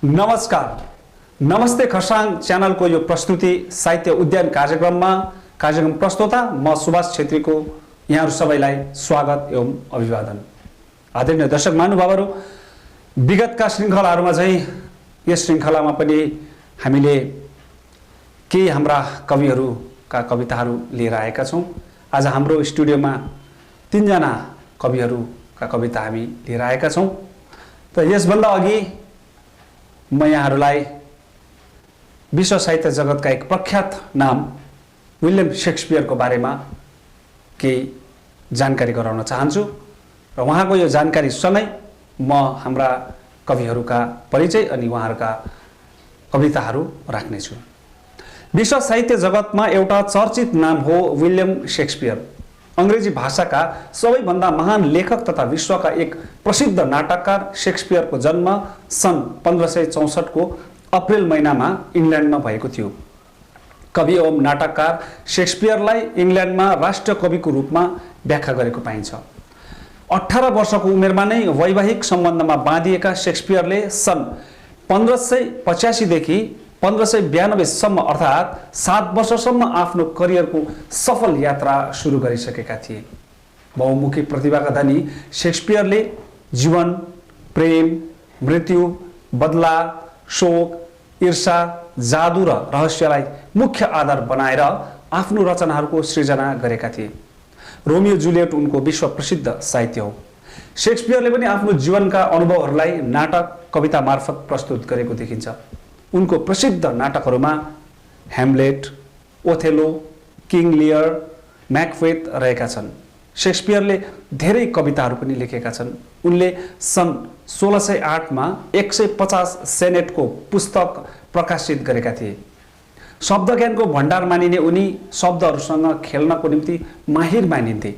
नमस्कार, नमस्ते खरसाङ च्यानलको यो प्रस्तुति साहित्य उद्यान कार्यक्रम प्रस्तोता म सुभाष छेत्रीको यहाँहरु सबैलाई स्वागत एवं अभिवादन। आदरणीय दर्शक महानुभावहरु, विगतका श्रृंखलाहरुमा चाहिँ यस श्रृंखलामा पनि हामीले केही हाम्रा कविहरुका कविताहरु लिएर आएका छौं। आज हाम्रो स्टुडियोमा 3 जना कविहरुका कविता हामी लिएर आएका छौं। त यसभन्दा अघि म यहाँहरुलाई विश्व साहित्य जगतका एक प्रख्यात नाम विलियम शेक्सपियरको बारेमा केही जानकारी गराउन चाहन्छु र उहाँको यो जानकारी सँगै म हाम्रा कविहरुका परिचय अनि उहाँहरुका कविताहरु राख्ने छु। विश्व साहित्य जगतमा एउटा चर्चित नाम हो विलियम शेक्सपियर। अंग्रेजी भाषाका सबैभन्दा महान लेखक तथा विश्वका एक प्रसिद्ध नाटककार शेक्सपियरको जन्म सन् 1564 को अप्रिल महिनामा इङ्ल्यान्डमा भएको थियो। कवि एवं नाटककार शेक्सपियरलाई इङ्ल्यान्डमा राष्ट्रिय कविको रूपमा व्याख्या गरेको पाइन्छ। 18 वर्षको उमेरमा नै वैवाहिक सम्बन्धमा बाँधिएका शेक्सपियरले सन् 1585 देखि 1592 सम्म अर्थात् 7 वर्षसम्म आफ्नो करियरको सफल यात्रा सुरु गरिसकेका थिए। बहुमुखी प्रतिभाका धनी शेक्सपियरले जीवन, प्रेम, मृत्यु, बदला, शोक, ईर्षा, जादु र रहस्यलाई मुख्य आधार बनाएर आफ्नो रचनाहरूको सृजना गरेका थिए। रोमियो जुलियट उनको विश्व प्रसिद्ध साहित्य हो। शेक्सपियरले पनि आफ्नो जीवनका अनुभवहरूलाई नाटक, कविता मार्फत प्रस्तुत गरेको देखिन्छ। उनको प्रसिद्ध नाटकहरुमा Hamlet, Othello, King Lear, Macbeth रहेका छन्। शेक्सपियरले धेरै कविताहरू पनि लेखेका छन्। उनले सन् 1608 मा 150 सेनेटको पुस्तक प्रकाशित गरेका थिए। शब्दज्ञानको भण्डार मानिने उनी शब्दहरूसँग खेल्नको निम्ति माहिर मानिन्थे।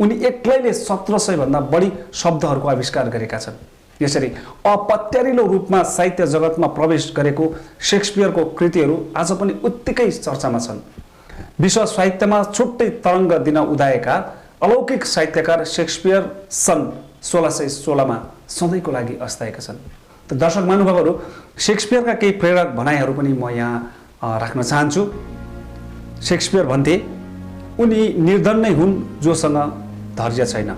उनी एक्लैले 1700 भन्दा बढी शब्दहरूको आविष्कार गरेका छन्। यसरी अपत्यारिलो रूपमा साहित्य जगतमा प्रवेश गरेको शेक्सपियरको कृतिहरू आज पनि उत्तिकै चर्चामा छन्। विश्व साहित्यमा छुट्टै तरङ्ग दिन उदाएका अलौकिक साहित्यकार शेक्सपियर सन् 1616 मा सधैँको लागि अस्ताएका छन्। त दर्शक महानुभावहरू, शेक्सपियरका केही प्रेरक भनाइहरू पनि म यहाँ राख्न चाहन्छु। शेक्सपियर भन्थे, उनी निर्धन नै हुन् जोसँग धैर्य छैन।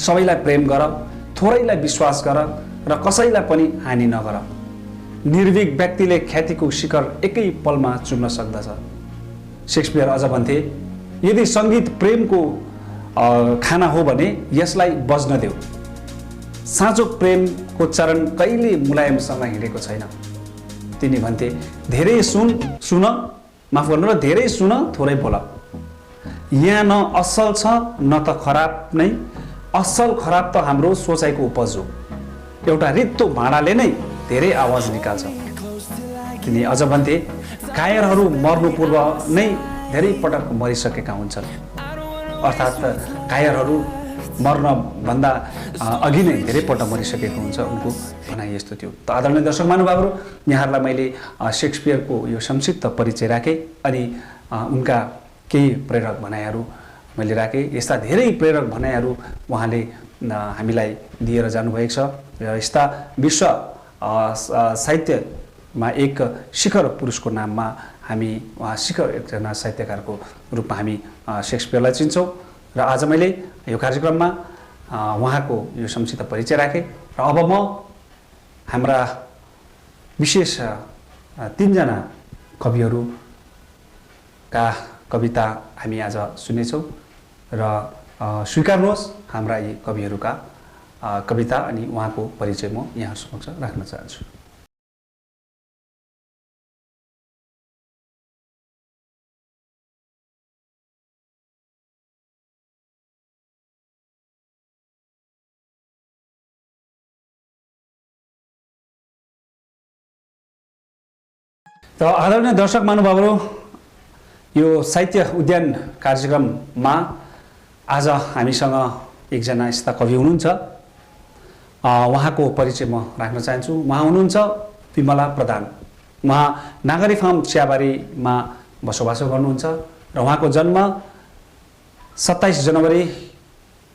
सबैलाई प्रेम गर, थोरैलाई विश्वास गर र कसैलाई पनि हानि नगर। निर्भीक व्यक्तिले ख्यातिको शिखर एकै पलमा चुम्न सक्दछ। शेक्सपियर अझ भन्थे, यदि संगीत प्रेमको खाना हो भने यसलाई बज्न देऊ। साँचो प्रेमको चरण कहिले मुलायमसँग हिँडेको छैन। तिनी भन्थे, धेरै सुन माफ गर्नु र धेरै सुन थोरै बोल। यहाँ न असल छ न त खराब नै, असल खराब त हाम्रो सोचाइको उपज हो। एउटा रित्तो भाँडाले नै धेरै आवाज निकाल्छ। तिनी अझ भन्थे, कायरहरू मर्नु पूर्व नै धेरै पटक मरिसकेका हुन्छन्। अर्थात् कायरहरू मर्न भन्दा अघि नै धेरै पटक मरिसकेको हुन्छ। उनको भनाइ यस्तो थियो। त आदरणीय दर्शक महानुभावहरू, यहाँहरूलाई मैले शेक्सपियरको यो संक्षिप्त परिचय राखेँ अनि उनका केही प्रेरक भनाइहरू मैले राखेँ। यस्ता धेरै प्रेरक भनाइहरू उहाँले हामीलाई दिएर जानुभएको छ र यस्ता विश्व साहित्यमा एक शिखर पुरुषको नाममा हामी उहाँ शिखर एकजना साहित्यकारको रूपमा हामी शेक्सपियरलाई चिन्छौँ। र आज मैले यो कार्यक्रममा उहाँको यो संक्षिप्त परिचय राखेँ र अब म हाम्रा विशेष 3 जना कविहरूका कविता हामी आज सुन्नेछौँ र स्वीकार्नुहोस् हाम्रा यी कविहरूका कविता अनि उहाँको परिचय म यहाँ समक्ष राख्न चाहन्छु। त आदरणीय दर्शक महानुभावहरू, यो साहित्य उद्यान कार्यक्रममा आज हामीसँग एकजना यस्ता कवि हुनुहुन्छ। उहाँको परिचय म राख्न चाहन्छु। उहाँ हुनुहुन्छ विमला प्रधान। उहाँ नागरी फार्म चियाबारीमा बसोबासो गर्नुहुन्छ र उहाँको जन्म 27 जनवरी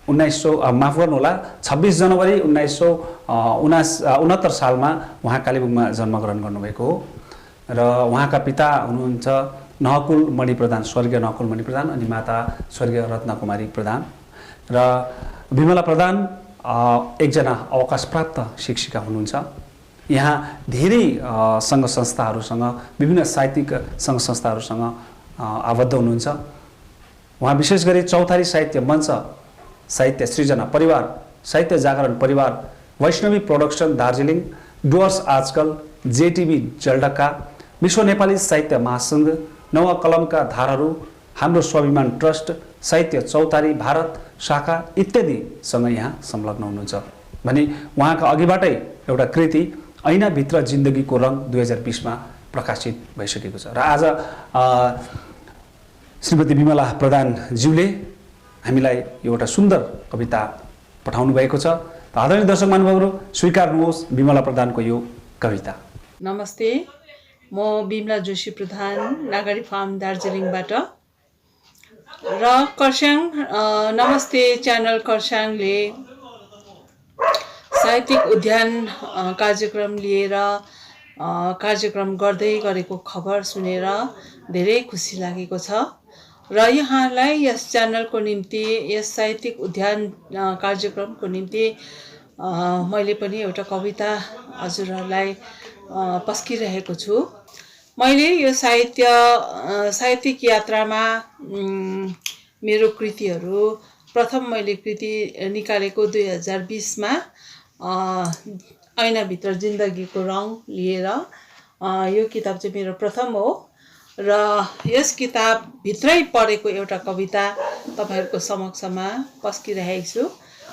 माफ गर्नुहोला 26 जनवरी 1969 सालमा उहाँ कालेबुङमा जन्मग्रहण गर्नुभएको हो र उहाँका पिता हुनुहुन्छ नहकुल मणि प्रधान, स्वर्गीय नहकुल मणि प्रधान, अनि माता स्वर्गीय रत्नकुमारी प्रधान। र विमला प्रधान एकजना अवकाश प्राप्त शिक्षिका हुनुहुन्छ। यहाँ धेरै सङ्घ संस्थाहरूसँग, विभिन्न साहित्यिक सङ्घ संस्थाहरूसँग आबद्ध हुनुहुन्छ। उहाँ विशेष गरी चौतारी साहित्य मञ्च, साहित्य सृजना परिवार, साहित्य जागरण परिवार, वैष्णवी प्रोडक्सन दार्जिलिङ, डुवर्स आजकल, जेटिभी जलढका, विश्व नेपाली साहित्य महासङ्घ, नव कलमका धारहरू, हाम्रो स्वाभिमान ट्रस्ट, साहित्य चौतारी भारत शाखा इत्यादिसँग यहाँ संलग्न हुनुहुन्छ भने उहाँका अघिबाटै एउटा कृति ऐनाभित्र जिन्दगीको रङ 2020 मा प्रकाशित भइसकेको छ। र आज श्रीमती विमला प्रधानज्यूले हामीलाई एउटा सुन्दर कविता पठाउनु भएको छ। आदरणीय दर्शक महानुभावहरू, स्वीकार्नुहोस् विमला प्रधानको यो कविता। नमस्ते, म बिमला जोशी प्रधान, नागरी फार्म दार्जिलिङबाट। र खरसाङ नमस्ते च्यानल खरसाङले साहित्यिक उद्यान कार्यक्रम लिएर कार्यक्रम गर्दै गरेको खबर सुनेर धेरै खुसी लागेको छ। र यहाँलाई यस च्यानलको निम्ति, यस साहित्यिक उद्यान कार्यक्रमको निम्ति मैले पनि एउटा कविता हजुरहरूलाई पस्किरहेको छु। मैले यो साहित्यिक यात्रामा मेरो कृतिहरू प्रथम मैले कृति निकालेको 2020 मा ऐनाभित्र जिन्दगीको रङ लिएर। यो किताब चाहिँ मेरो प्रथम हो र यस किताबभित्रै पढेको एउटा कविता तपाईँहरूको समक्षमा पस्किरहेको छु।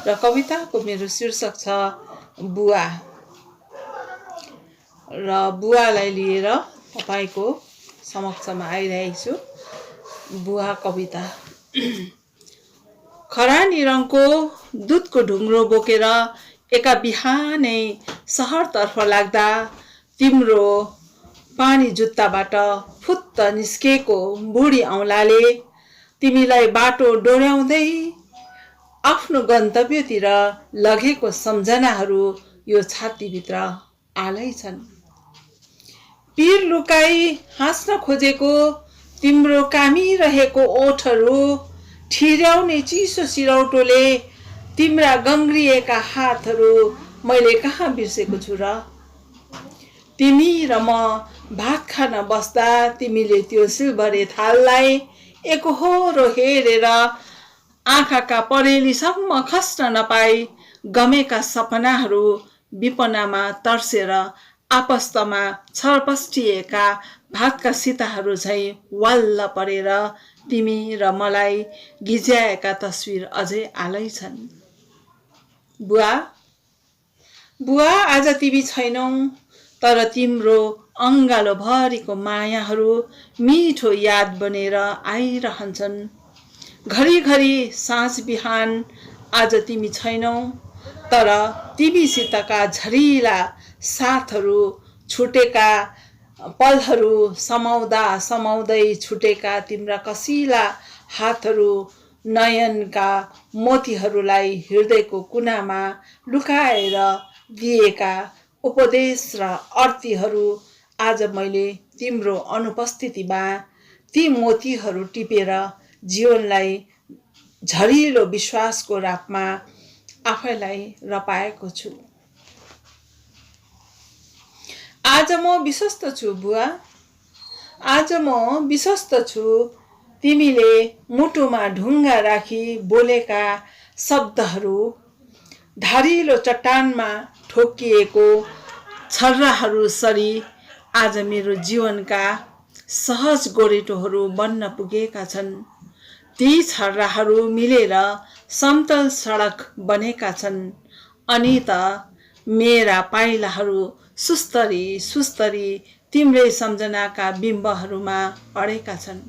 र कविताको मेरो शीर्षक छ बुवा। र बुवालाई लिएर तपाईँको समक्षमा आइरहेको छु। बुवा कविता। खरानी रङको दुधको ढुङ्ग्रो बोकेर एका बिहानै सहरतर्फ लाग्दा तिम्रो पानी जुत्ताबाट फुत्त निस्केको बुढी औँलाले तिमीलाई बाटो डोर्याउँदै आफ्नो गन्तव्यतिर लगेको सम्झनाहरू यो छातीभित्र आलै छन्। पिर लुकाई हाँस्न खोजेको तिम्रो कामिरहेको ओठहरू ठिर्याउने चिसो सिरौटोले तिम्रा गङ्ग्रिएका हातहरू मैले कहाँ बिर्सेको छु र। तिमी र म भात खान बस्दा तिमीले त्यो सिल्भरे थाललाई एकहोरो हेरेर आँखाका परेलीसम्म खस्न नपाई गमेका सपनाहरू विपनामा तर्सेर आपस्तमा छरपस्टिएका भातका सिताहरू झैँ वाल्ल परेर तिमी र मलाई गिज्याएका तस्विर अझै आलै छन्। बुवा, बुवा आज तिमी छैनौ, तर तिम्रो अङ्गालो भरिको मायाहरू मिठो याद बनेर आइरहन्छन्। घरिघरि साँझ बिहान आज तिमी छैनौ, तर तिमीसितका झरिला साथहरू, छुटेका पलहरू समाउँदा समाउँदै छुटेका तिम्रा कसिला हातहरू, नयनका मोतीहरूलाई हृदयको कुनामा लुकाएर दिएका उपदेश र अर्तीहरू आज मैले तिम्रो अनुपस्थितिमा ती मोतीहरू टिपेर जीवनलाई झरिलो विश्वासको रापमा आफैलाई रपाएको छु। आज म विश्वस्त छु बुवा, आज म विश्वस्त छु तिमीले मुटुमा ढुङ्गा राखी बोलेका शब्दहरू धारिलो चट्टानमा ठोकिएको छर्राहरू सरी आज मेरो जीवनका सहज गोरेटोहरू बन्न पुगेका छन्। ती छर्राहरू मिलेर समतल सडक बनेका छन् अनि त मेरा पाइलाहरू सुस्तरी सुस्तरी तिम्रै सम्झनाका बिम्बहरूमा अडेका छन्।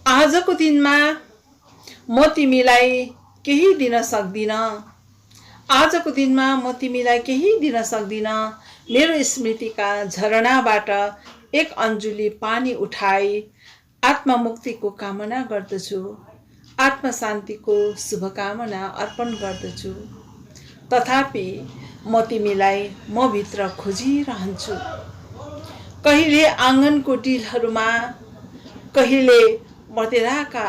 आजको दिनमा म तिमीलाई केही दिन सक्दिन, आजको दिनमा म तिमीलाई केही दिन सक्दिन। मेरो स्मृतिका झरनाबाट एक अन्जुली पानी उठाई आत्ममुक्तिको कामना गर्दछु। आत्मा शान्तिको शुभकामना अर्पण गर्दछु। तथापि म तिमीलाई म भित्र खोजिरहन्छु, कहिले आँगनको डिलहरूमा, कहिले मदिराका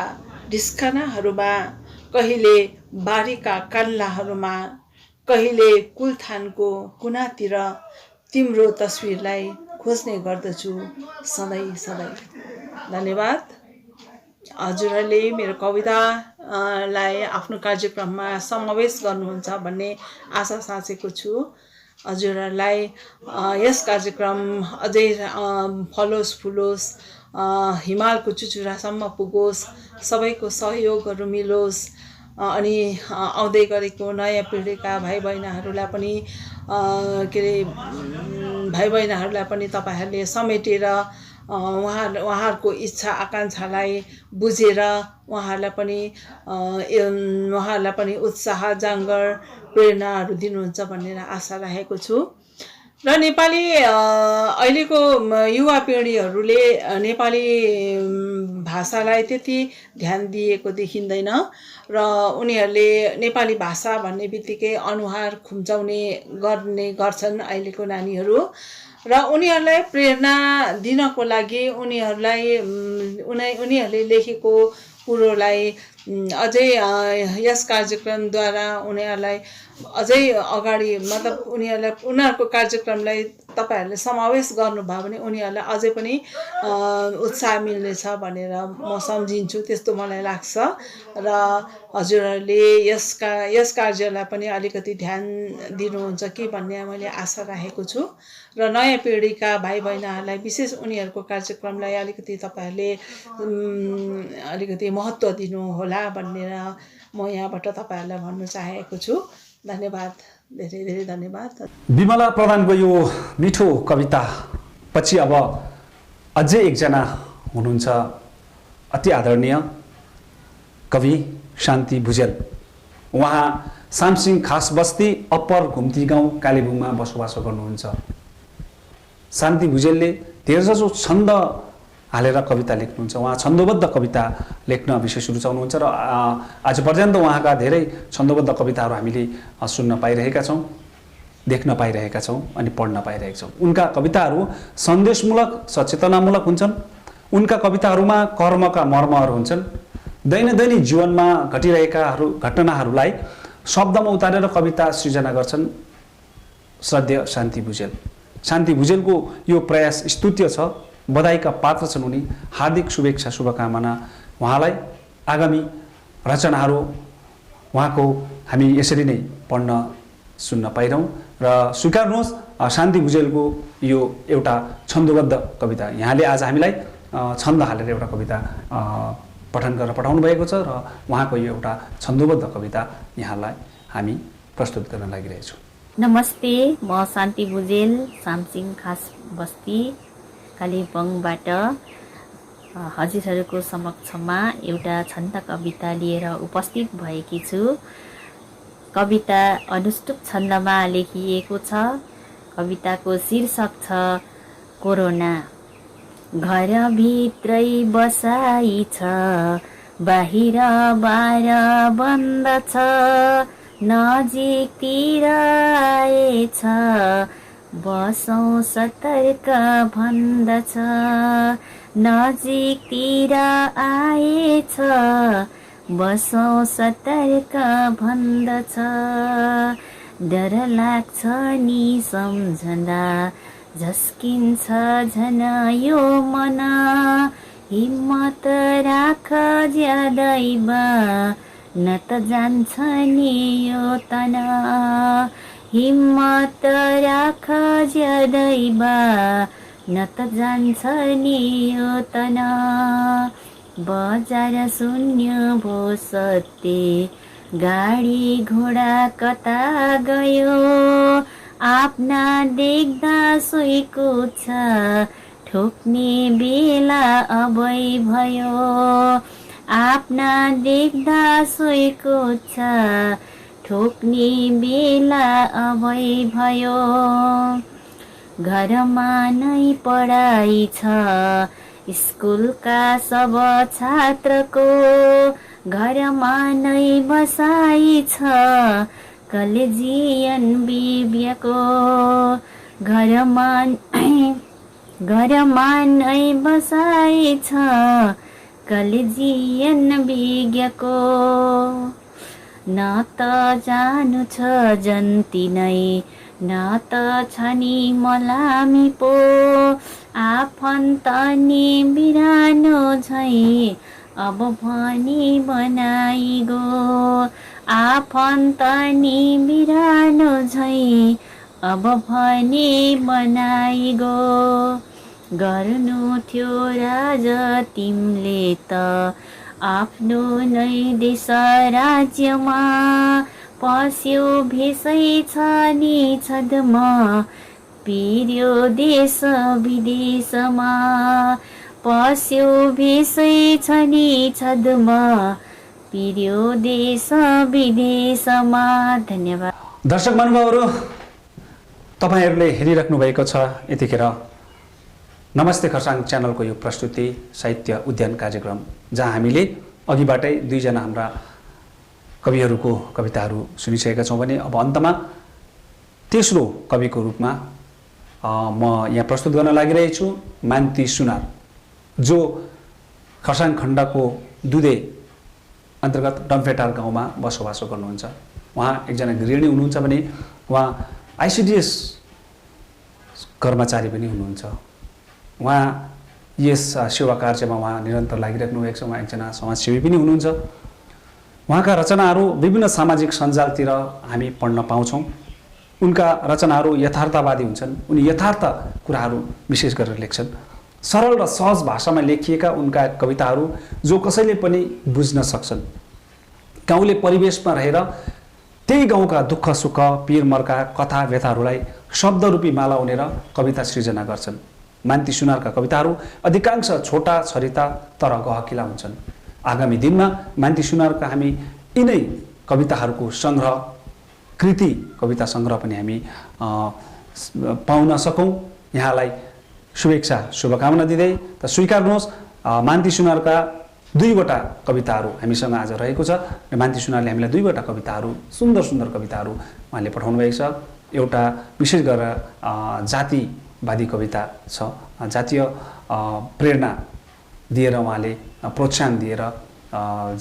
ढिस्कनाहरूमा, कहिले बारीका कान्लाहरूमा, कहिले कुलथानको कुनातिर तिम्रो तस्विरलाई खोज्ने गर्दछु सधैँ सधैँ। धन्यवाद। हजुरहरूले मेरो कवितालाई आफ्नो कार्यक्रममा समावेश गर्नुहुन्छ भन्ने आशा साँचेको छु। हजुरहरूलाई यस कार्यक्रम अझै फलोस् फुलोस्, हिमालको चुचुरासम्म पुगोस्, सबैको सहयोगहरू मिलोस्, अनि आउँदै गरेको नयाँ पिँढीका भाइ बहिनीहरूलाई पनि भाइ बहिनीहरूलाई पनि तपाईँहरूले समेटेर उहाँहरूको इच्छा आकाङ्क्षालाई बुझेर उहाँहरूलाई पनि उत्साह जाँगर प्रेरणाहरू दिनुहुन्छ भनेर आशा राखेको छु। र नेपाली अहिलेको युवा पिँढीहरूले नेपाली भाषालाई त्यति ध्यान दिएको देखिँदैन र उनीहरूले नेपाली भाषा भन्ने बित्तिकै अनुहार खुम्चाउने गर्ने गर्छन् अहिलेको नानीहरू। र उनीहरूलाई प्रेरणा दिनको लागि उनीहरूले लेखेको कुरोलाई अझै यस कार्यक्रमद्वारा उनीहरूलाई अझै अगाडि उनीहरूको कार्यक्रमलाई तपाईँहरूले समावेश गर्नुभयो भने उनीहरूलाई अझै पनि उत्साह मिल्नेछ भनेर म सम्झिन्छु, त्यस्तो मलाई लाग्छ। र हजुरहरूले यस कार्यलाई पनि अलिकति ध्यान दिनुहुन्छ कि भन्ने मैले आशा राखेको छु। र नयाँ पिँढीका भाइ बहिनीहरूलाई विशेष उनीहरूको कार्यक्रमलाई अलिकति तपाईँहरूले अलिकति महत्त्व दिनुहोला भनेर म यहाँबाट तपाईँहरूलाई भन्नु चाहेको छु। धन्यवाद, धेरै धेरै धन्यवाद। विमला प्रधानको यो मिठो कविता पछि अब अझै एकजना हुनुहुन्छ अति आदरणीय कवि शान्ति भुजेल। उहाँ सामसिङ खास बस्ती अप्पर घुम्ती गाउँ कालेबुङमा बसोबासो गर्नुहुन्छ। शान्ति भुजेलले धेरैजसो छन्द हालेर कविता लेख्नुहुन्छ। उहाँ छन्दोबद्ध कविता लेख्न विशेष रुचाउनुहुन्छ र आज पर्यन्त उहाँका धेरै छन्दोबद्ध कविताहरू हामीले सुन्न पाइरहेका छौँ, देख्न पाइरहेका छौँ अनि पढ्न पाइरहेका छौँ। उनका कविताहरू सन्देशमूलक, सचेतनामूलक हुन्छन्। उनका कविताहरूमा कर्मका मर्महरू हुन्छन्। दैनन्दिन जीवनमा घटिरहेका घटनाहरूलाई शब्दमा उतारेर कविता सृजना गर्छन् श्रद्धेय शान्ति भुजेल। शान्ति भुजेलको यो प्रयास स्तुत्य छ, बधाईका पात्र छन् उनी। हार्दिक शुभेच्छा, शुभकामना उहाँलाई। आगामी रचनाहरू उहाँको हामी यसरी नै पढ्न सुन्न पाइरहौँ र स्वीकार्नुहोस् शान्ति भुजेलको यो एउटा छन्दोबद्ध कविता। यहाँले आज हामीलाई छन्द हालेर एउटा कविता पठन गरेर पठाउनु भएको छ र उहाँको यो एउटा छन्दोबद्ध कविता यहाँलाई हामी प्रस्तुत गर्न लागिरहेछौँ। नमस्ते, म शान्ति भुजेल, सामसिङ खास बस्ती कालेबुङबाट हजुरहरूको समक्षमा एउटा छन्द कविता लिएर उपस्थित भएकी छु। कविता अनुष्टुप छन्दमा लेखिएको छ। कविताको शीर्षक छ कोरोना। घरभित्रै बसाइ छ, बाहिर बार बन्द छ, नजिकतिर आएछ, बसौँ सतर्क भन्दछ, नजिकतिर आएछ, बसौँ सतर्क भन्दछ। डर लाग्छ नि सम्झँदा, झस्किन्छ झन यो मन, हिम्मत राख ज्यादैमा, न त जान्छ नि यो तन, हिम्मत राख ज्यादैमा, न त जान्छ नि यो तन। बजार शून्य भो सत्य, गाडी घोडा कता गयो, आफ्ना देख्दा सोएको छ, ठोक्ने बेला अबै भयो, आफ्ना देख्दा सोएको छ, ठोक्ने बेला अबै भयो। घरमा नै पढाइ छ, स्कुलका सब छात्रको, घरमा नै बसाइ छ कलेजियन बिबियाको घरमा नै बसाइ छ कलेजियन बिज्ञको न त जानु छ जन्ती नै न त छ नि मलामी पो आफन्त नि बिरानो झै अब भनी बनाइ गो आफन्त नि बिरानो झै अब भनी बनाइ गो गर्नु थियो राज तिमीले त आफ्नो नै देश राज्यमा पस्यो भेसै छ नि छदमा पिर्यो देश विदेशमा पस्यो भेसै छ नि छदमा पिर्यो देश विदेशमा। धन्यवाद। दर्शक महानुभावहरू, तपाईहरूले हेरिराख्नु भएको छ यतिखेर नमस्ते खरसाङ च्यानलको यो प्रस्तुति साहित्य उद्यान कार्यक्रम, जहाँ हामीले अघिबाटै दुईजना हाम्रा कविहरूको कविताहरू सुनिसकेका छौँ भने अब अन्तमा तेस्रो कविको रूपमा म यहाँ प्रस्तुत गर्न लागिरहेको छु मान्ती सुनार, जो खरसाङ खण्डको दुधे अन्तर्गत डम्फेटार गाउँमा बसोबासो गर्नुहुन्छ। उहाँ एकजना गृहिणी हुनुहुन्छ भने उहाँ आइसिडिएस कर्मचारी पनि हुनुहुन्छ। उहाँ यस सेवा कार्यमा उहाँ निरन्तर लागिराख्नु भएको छ। उहाँ एकजना समाजसेवी पनि हुनुहुन्छ। उहाँका रचनाहरू विभिन्न सामाजिक सञ्जालतिर हामी पढ्न पाउँछौँ। उनका रचनाहरू यथार्थवादी हुन्छन्। उनी यथार्थ कुराहरू विशेष गरेर लेख्छन्। सरल र सहज भाषामा लेखिएका उनका कविताहरू जो कसैले पनि बुझ्न सक्छन्। गाउँले परिवेशमा रहेर त्यही गाउँका दुःख सुख पीर मर्का कथा व्यथाहरूलाई शब्दरूपी माला उनेर कविता सृजना गर्छन्। मान्ती सुनारका कविताहरू अधिकांश छोटा छरिता तर गहकिला हुन्छन्। आगामी दिनमा मान्ती सुनारका हामी यिनै कविताहरूको सङ्ग्रह कृति कविता सङ्ग्रह पनि हामी पाउन सकौँ। यहाँलाई शुभेच्छा शुभकामना दिँदै त स्वीकार्नुहोस्, मान्ती सुनारका दुईवटा कविताहरू हामीसँग आज रहेको छ। र मान्ती सुनारले हामीलाई दुईवटा कविताहरू सुन्दर सुन्दर कविताहरू उहाँले पठाउनु भएको छ। एउटा विशेष गरेर जातिवादी कविता छ, जातीय प्रेरणा दिएर उहाँले प्रोत्साहन दिएर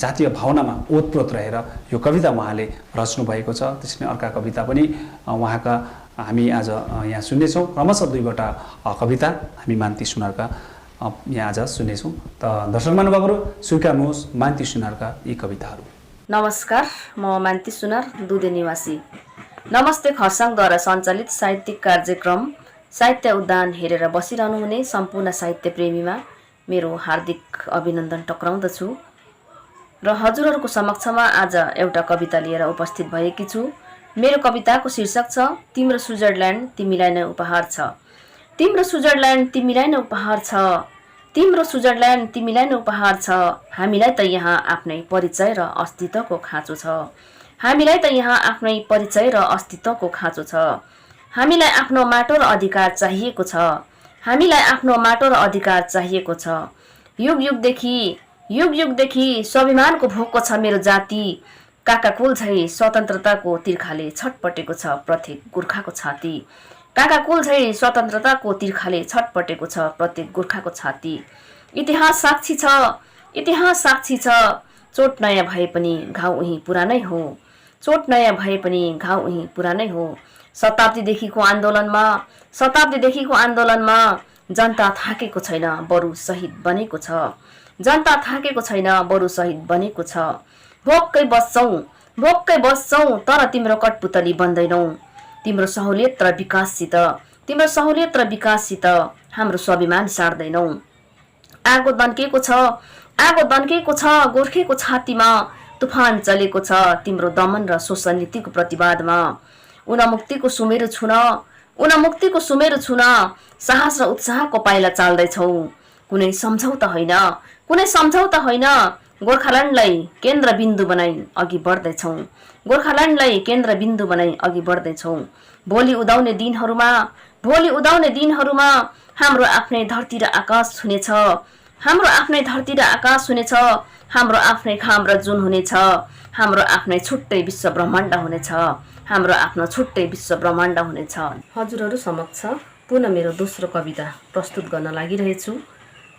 जातीय भावनामा ओतप्रोत रहेर यो कविता उहाँले रच्नु भएको छ। त्यसैले अर्का कविता पनि उहाँका हामी आज यहाँ सुन्नेछौँ। क्रमशः दुईवटा कविता हामी मान्ती सुनारका यहाँ आज सुन्नेछौँ। त दर्शक महानुभावहरू, स्वीकार्नुहोस् मान्ती सुनारका यी कविताहरू। नमस्कार, म मान्ती सुनार, दुधे निवासी। नमस्ते खरसाङद्वारा सञ्चालित साहित्यिक कार्यक्रम साहित्य उद्यान हेरेर बसिरहनु हुने सम्पूर्ण साहित्य प्रेमीमा मेरो हार्दिक अभिनन्दन टक्राउँदछु र हजुरहरूको समक्षमा आज एउटा कविता लिएर उपस्थित भएकी छु। मेरो कविताको शीर्षक छ तिम्रो स्विजरल्यान्ड तिमीलाई नै उपहार छ। तिम्रो स्विजरल्यान्ड तिमीलाई नै उपहार छ, तिम्रो स्विजरल्यान्ड तिमीलाई नै उपहार छ। हामीलाई त यहाँ आफ्नै परिचय र अस्तित्वको खाँचो छ। हामीलाई त यहाँ आफ्नै परिचय र अस्तित्वको खाँचो छ। हामीलाई आफ्नो माटो र अधिकार चाहिएको छ। हामीलाई आफ्नो माटो र अधिकार चाहिएको छ। युग युगदेखि स्वाभिमानको भोकको छ मेरो जाति। काका कुल झै स्वतन्त्रताको तिर्खाले छटपटेको छ प्रत्येक गोर्खाको छाती। काका कुल झै स्वतन्त्रताको तिर्खाले छटपटेको छ प्रत्येक गोर्खाको छाती। इतिहास साक्षी छ, चोट नयाँ भए पनि घाउ उही पुरानै हो। चोट नयाँ भए पनि घाउ उही पुरानै हो। शताब्दीदेखिको आन्दोलनमा जनता थाकेको छैन, बरु शहीद बनेको छ। जनता थाकेको छैन, बरु शहीद बनेको छ। भोक्कै बस्छौँ तर तिम्रो कठपुतली बन्दैनौ। तिम्रो सहुलियत र विकाससित हाम्रो स्वाभिमान सार्दैनौ। आगो दन्केको छ गोर्खेको छातीमा। तुफान चलेको छ तिम्रो दमन र शोषण नीतिको प्रतिवादमा। उन्मुक्तिको सुमेरो छुन साहस र उत्साहको पाइला चाल्दैछौ। कुनै सम्झौता होइन, गोर्खाल्यान्डलाई केन्द्रबिन्दु बनाई अघि बढ्दैछौ। भोलि उदाउने दिनहरूमा हाम्रो आफ्नै धरती र आकाश छुनेछ। हाम्रो आफ्नै धरती र आकाश हुनेछ, हाम्रो आफ्नै घाम र जुन हुनेछ, हाम्रो आफ्नै छुट्टै विश्व ब्रह्माण्ड हुनेछ, हाम्रो आफ्नो छुट्टै विश्व ब्रह्माण्ड हुनेछ। हजुरहरू समक्ष पुनः मेरो दोस्रो कविता प्रस्तुत गर्न लागिरहेछु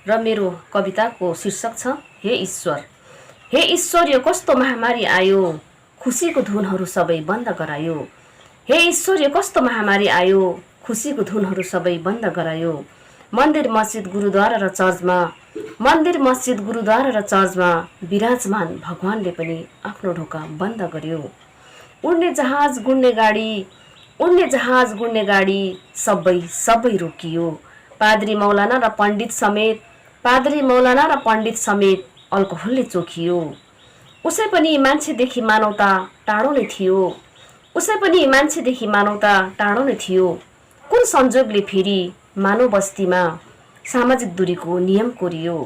र मेरो कविताको शीर्षक छ हे ईश्वर। हे ईश्वर, यो कस्तो महामारी आयो, खुसीको धुनहरू सबै बन्द गरायो। हे ईश्वर, यो कस्तो महामारी आयो, खुसीको धुनहरू सबै बन्द गरायो। मन्दिर मस्जिद गुरुद्वारा र चर्चमा, मन्दिर मस्जिद गुरुद्वारा र चर्चमा विराजमान भगवानले पनि आफ्नो ढोका बन्द गर्यो। उड्ने जहाज गुड्ने गाडी, उड्ने जहाज गुड्ने गाडी सबै रोकियो। पाद्री मौलाना र पण्डित समेत, पाद्री मौलाना र पण्डित समेत अल्कोहलले चोखियो। उसै पनि मान्छेदेखि मानवता टाढो नै थियो, उसै पनि मान्छेदेखि मानवता टाढो नै थियो। कुन संजोगले फेरि मानव बस्तीमा सामाजिक दूरीको नियम कोरियो,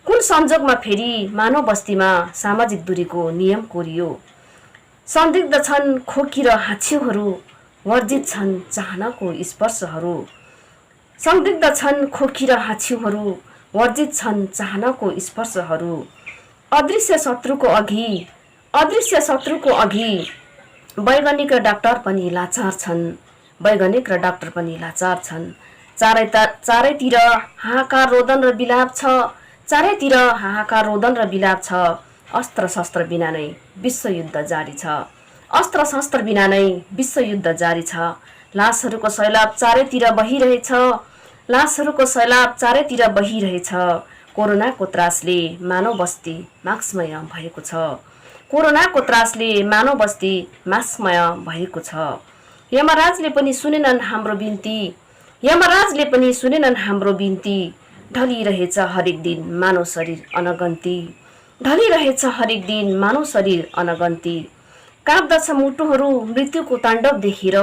कुन संजोगमा फेरि मानव बस्तीमा सामाजिक दूरीको नियम कोरियो। संदिग्ध छन् खोकी र हाँछ्युहरू, वर्जित छन् चाहनाको स्पर्शहरू। संदिग्ध छन् खोकी र हाँछ्युहरू, वर्जित छन् चाहनाको स्पर्शहरू। अदृश्य शत्रुको अघि, अदृश्य शत्रुको अघि वैज्ञानिक र डाक्टर पनि लाचार छन्, वैज्ञानिक र डाक्टर पनि लाचार छन्। चारैतिर हाहाकार रोदन र बिलाप छ, चारैतिर हाहाकार रोदन र बिलाप छ। अस्त्र शस्त्र बिना नै विश्वयुद्ध जारी छ, अस्त्र शस्त्र बिना नै विश्वयुद्ध जारी छ। लासहरूको सैलाब चारैतिर बहिरहेछ, लासहरूको सैलाब चारैतिर बहिरहेछ। कोरोनाको त्रासले मानव बस्ती मास्कमय भएको छ, कोरोनाको त्रासले मानव बस्ती मास्कमय भएको छ। यमराजले पनि सुनेनन् हाम्रो बिन्ती, यमराजले पनि सुनेनन् हाम्रो बिन्ती। ढलिरहेछ हरेक दिन मानव शरीर अनगन्ती, ढलिरहेछ हरेक दिन मानव शरीर अनगन्ती। काप्दछ मुटुहरू मृत्युको ताण्डव देखेर,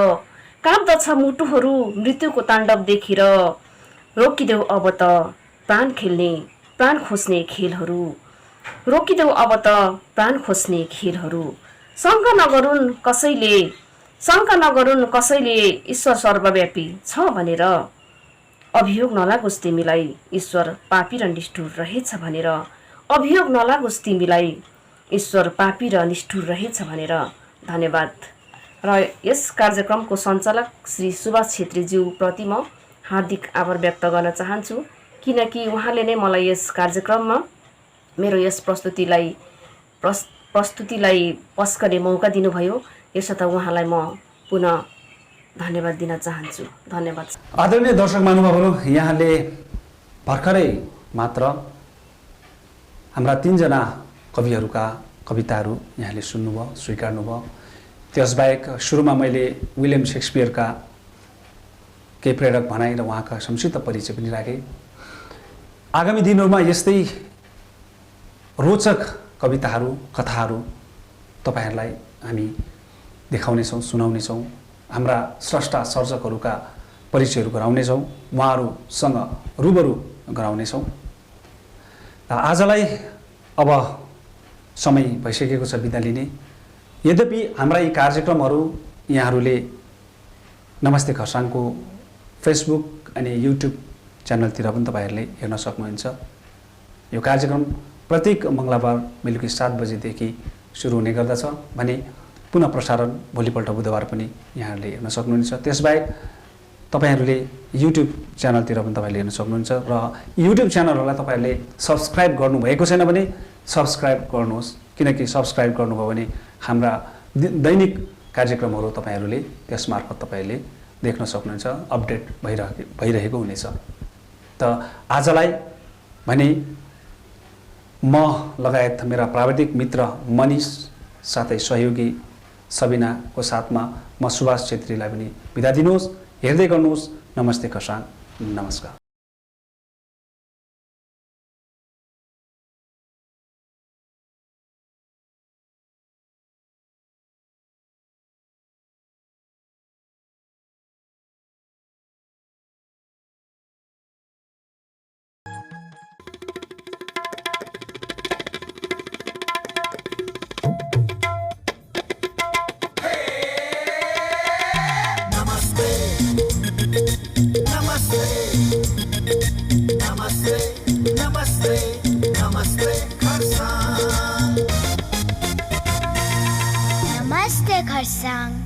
काप्दछ मुटुहरू मृत्युको ताण्डव देखेर। रोकिदेऊ अब त प्राण खेल्ने प्राण खोज्ने खेलहरू, रोकिदेऊ अब त प्राण खोज्ने खेलहरू। शङ्का नगरून् कसैले, शङ्का नगरून् कसैले ईश्वर सर्वव्यापी छ भनेर। अभियोग नलागोस् तिमीलाई ईश्वर पापी र निष्ठुर रहेछ भनेर, अभियोग नलागोस् तिमीलाई ईश्वर पापी र निष्ठुर रहेछ भनेर। धन्यवाद। र यस कार्यक्रमको सञ्चालक श्री सुभाष छेत्रीज्यू प्रति म हार्दिक आभार व्यक्त गर्न चाहन्छु, किनकि उहाँले नै मलाई यस कार्यक्रममा मेरो यस प्रस्तुतिलाई पस्कने मौका दिनुभयो। यसर्थ उहाँलाई म पुनः धन्यवाद दिन चाहन्छु। धन्यवाद। आदरणीय दर्शक महानुभावहरू, यहाँले भर्खरै मात्र हाम्रा 3 जना कविहरूका कविताहरू यहाँले सुन्नुभयो, स्वीकार्नुभयो। त्यसबाहेक सुरुमा मैले विलियम शेक्सपियरका केही प्रेरक भनाइ र उहाँका संक्षिप्त परिचय पनि राखेँ। आगामी दिनहरूमा यस्तै रोचक कविताहरू, कथाहरू तपाईहरूलाई हामी देखाउनेछौँ, सुनाउनेछौँ। हाम्रा स्रष्टा सर्जकहरूका परिचयहरू गराउनेछौँ, उहाँहरूसँग रुबरु गराउनेछौँ। आजलाई अब समय भइसकेको छ बिदा लिने। यद्यपि हाम्रा यी कार्यक्रमहरू यहाँहरूले नमस्ते खरसाङको फेसबुक अनि युट्युब च्यानलतिर पनि तपाईँहरूले हेर्न सक्नुहुन्छ। यो कार्यक्रम प्रत्येक मङ्गलबार बेलुकी 7 बजेदेखि सुरु हुने गर्दछ भने पुनः प्रसारण भोलिपल्ट बुधबार पनि यहाँहरूले हेर्न सक्नुहुन्छ। त्यसबाहेक तपाईहरूले युट्युब च्यानलतिर पनि तपाईँले हेर्न सक्नुहुन्छ र युट्युब च्यानलहरूलाई तपाईँहरूले सब्सक्राइब गर्नुभएको छैन भने सब्सक्राइब गर्नुहोस्, किनकि सब्सक्राइब गर्नुभयो भने हाम्रा दैनिक कार्यक्रमहरू तपाईँहरूले त्यसमार्फत तपाईँहरूले देख्न सक्नुहुन्छ, अपडेट भइरहेको हुनेछ। त आजलाई भने म लगायत मेरा प्राविधिक मित्र मनिष साथै सहयोगी सबिनाको साथमा म सुभाष छेत्रीलाई पनि बिदा दिनुहोस्। हेर्दै गर्नुहोस् नमस्ते खरसाङ। नमस्कार। Namaste. खरसाङ